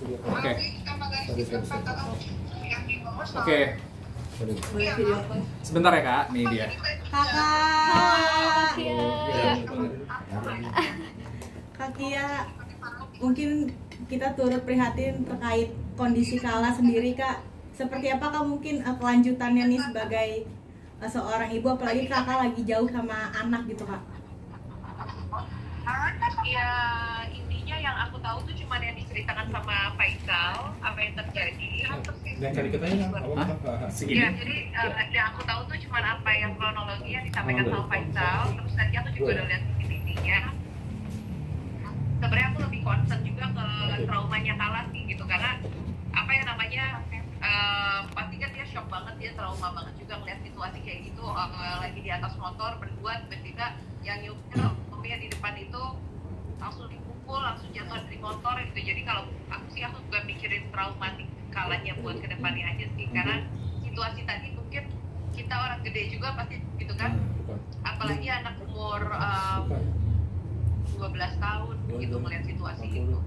Oke. Oke. Sebentar ya Kak, nih dia. Kakak. Kak Kia, mungkin kita turut prihatin terkait kondisi Kala sendiri Kak. Seperti apakah mungkin kelanjutannya nih sebagai seorang ibu, apalagi Kakak lagi jauh sama anak gitu Kak? Ya intinya yang aku tahu tuh cuma yang diceritakan sama Faisal apa yang terjadi. Dan cari ketanya Ya jadi yang aku tahu tuh cuma apa yang kronologi yang disampaikan sama Faisal. Terus tadi aku juga udah lihat CCTV-nya. Sebenarnya aku lebih concern juga ke traumanya Kala sih gitu, karena apa yang namanya pasti kan dia shock banget, dia trauma banget juga melihat situasi kayak gitu, lagi di atas motor berdua tiba-tiba yang nyupir di depan itu langsung dipukul, langsung jatuh dari motor gitu. Jadi kalau aku juga mikirin traumatik Kalanya buat kedepannya aja sih, karena situasi tadi mungkin kita orang gede juga pasti gitu kan, apalagi anak umur 12 tahun gitu melihat situasi itu.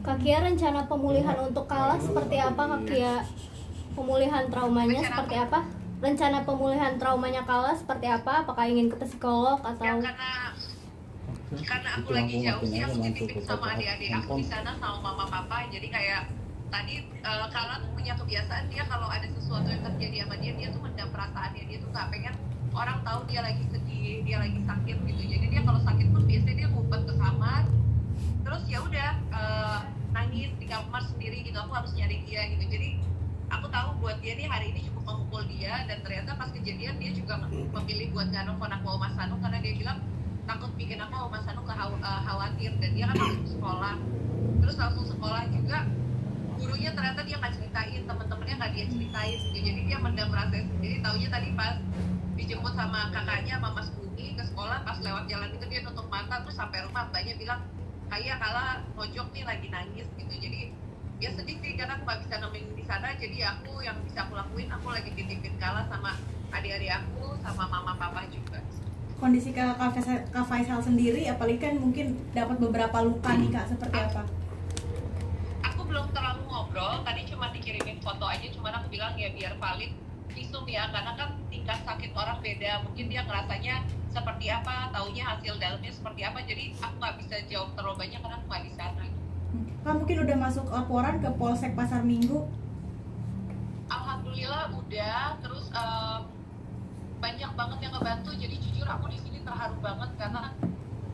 Kak Kia, rencana pemulihan untuk Kala seperti apa Kak Kia? Pemulihan traumanya seperti apa? Rencana pemulihan traumanya Kala seperti apa? Apakah ingin ke psikolog atau? Ya, karena aku lagi jauh sih, aku dititip sama adik-adik aku di sana sama mama papa. Jadi kayak tadi Kala tuh punya kebiasaan, dia kalau ada sesuatu yang terjadi sama dia tuh mendam perasaannya, dia tuh nggak pengen orang tahu dia lagi sedih, dia lagi sakit gitu. Jadi dia kalau sakit pun biasanya dia ngumpet ke kamar, terus ya udah nangis di kamar sendiri gitu. Aku harus nyari dia gitu. Jadi aku tahu buat dia nih hari ini cukup memukul dia, dan ternyata pas kejadian dia juga memilih buat nggak nelfon aku Mas Anu karena dia bilang takut bikin aku Mas Anu khawatir, dan dia kan langsung sekolah. Terus langsung sekolah juga gurunya ternyata dia nggak ceritain, teman-temannya nggak dia ceritain gitu. Jadi dia mendam rasa sendiri. Taunya tadi pas dijemput sama kakaknya sama Mas Bumi ke sekolah, pas lewat jalan itu dia nutup mata, terus sampai rumah mbaknya bilang kayak Kala mojok nih lagi nangis gitu. Jadi dia sedih sih karena aku nggak bisa nemenin di sana. Jadi aku yang bisa aku lakuin, aku lagi titipin Kala sama adik-adik aku sama mama papa juga. Kondisi Kak Faisal sendiri, apalagi kan mungkin dapat beberapa luka nih Kak, seperti apa? Aku belum terlalu ngobrol, tadi cuma dikirimin foto aja, cuman aku bilang ya biar valid visum ya, karena kan tingkat sakit orang beda, mungkin dia ngerasanya seperti apa, taunya hasil dalamnya seperti apa, jadi aku nggak bisa jawab terlalu banyak karena aku nggak di sana. Kak, mungkin udah masuk laporan ke Polsek Pasar Minggu? Alhamdulillah udah, terus banyak banget yang ngebantu. Jadi jujur aku di sini terharu banget karena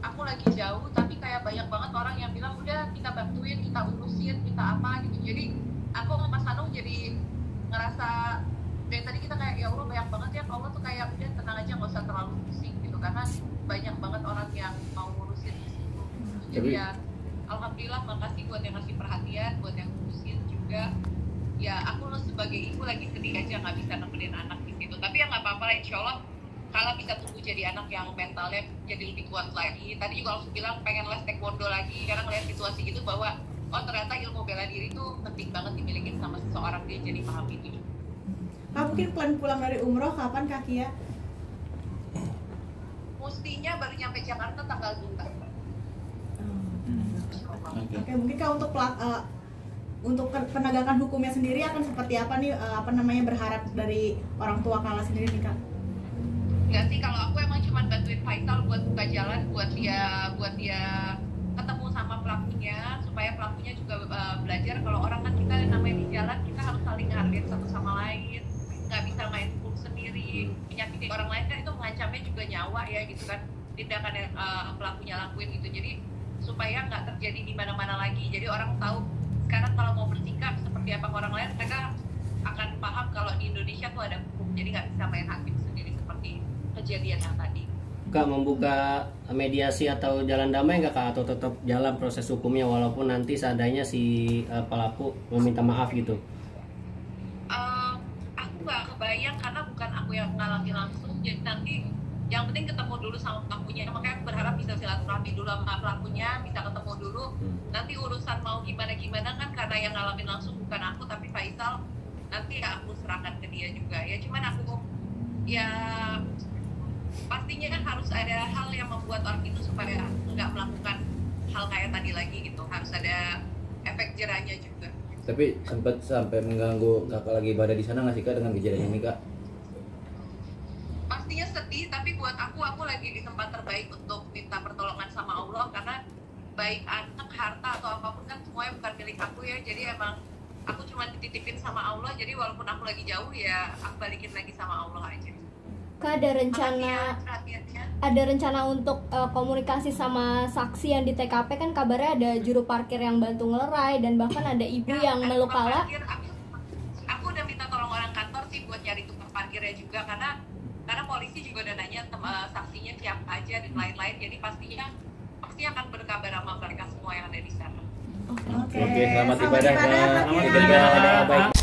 aku lagi jauh, tapi kayak banyak banget orang yang bilang udah kita bantuin, kita urusin, kita apa gitu. Jadi aku sama Mas Hanung jadi ngerasa dari tadi kita kayak ya Allah banyak banget ya, Allah tuh kayak udah tenang aja, nggak usah terlalu pusing gitu, karena banyak banget orang yang mau ngurusin di situ. Jadi ya alhamdulillah, makasih buat yang ngasih perhatian, buat yang ngurusin juga. Ya aku sebagai ibu lagi sedih aja nggak bisa nemenin anak di situ, tapi ya nggak apa-apa lah, insya Allah Kala bisa tumbuh jadi anak yang mentalnya jadi lebih kuat lagi. Tadi juga langsung bilang pengen les taekwondo lagi karena ngeliat situasi gitu bahwa oh ternyata ilmu bela diri itu penting banget dimiliki sama seseorang, dia jadi paham itu juga. Kak, mungkin plan pulang dari umroh kapan Kak Kia? Mestinya baru nyampe Jakarta tanggal 2. Oke, mungkin Kak untuk penegakan hukumnya sendiri akan seperti apa nih, berharap dari orang tua Kala sendiri nih Kak? Enggak sih, kalau aku emang cuma bantuin Faisal buat buka jalan, buat dia ketemu sama pelakunya, supaya pelakunya juga belajar kalau orang kan kita namanya di jalan, kita harus saling hargai satu sama lain, nggak bisa main hukum sendiri, menyakiti orang lain kan itu mengancamnya juga nyawa ya gitu kan, tindakan yang pelakunya lakuin gitu. Jadi supaya nggak terjadi di mana-mana lagi, jadi orang tahu sekarang kalau mau bersikap seperti apa ke orang lain, mereka akan paham kalau di Indonesia tuh ada hukum, jadi nggak bisa main hakim sendiri seperti kejadian yang tadi. Kak, membuka mediasi atau jalan damai nggak Kak, atau tetap jalan proses hukumnya walaupun nanti seandainya si pelaku meminta maaf gitu? Aku nggak kebayang karena bukan aku yang mengalami langsung, jadi nanti yang penting ketemu dulu sama pelakunya. Makanya aku berharap bisa silaturahmi dulu sama pelakunya, bisa ketemu dulu. Nanti urusan mau gimana-gimana kan karena yang ngalamin langsung bukan aku tapi Faisal, nanti ya aku serahkan ke dia juga. Ya cuman aku ya pastinya kan harus ada hal yang membuat orang itu supaya nggak melakukan hal kayak tadi lagi gitu. Harus ada efek jerahnya juga. Tapi sempat sampai mengganggu kakak lagi ibadah di sana nggak sih kak dengan kejadian ini kak? Pastinya sedih, tapi buat aku lagi di tempat terbaik untuk minta pertolongan sama Allah, karena baik anak, harta atau apapun kan semuanya bukan milik aku ya. Jadi emang aku cuma dititipin sama Allah, jadi walaupun aku lagi jauh ya aku balikin lagi sama Allah aja. Kak, ada rencana Perhatiannya. ada rencana untuk komunikasi sama saksi yang di TKP? Kan kabarnya ada juru parkir yang bantu ngelerai dan bahkan ada ibu yang meluk Kala. Aku udah minta tolong orang kantor sih buat nyari tukang parkirnya juga, karena polisi juga udah nanya saksinya siapa aja dan lain-lain, jadi pasti akan berkabar sama mereka semua yang ada di sana. Oke, Oke, selamat ibadah, Kak. selamat Selamat ibadah. ibadah. Baik.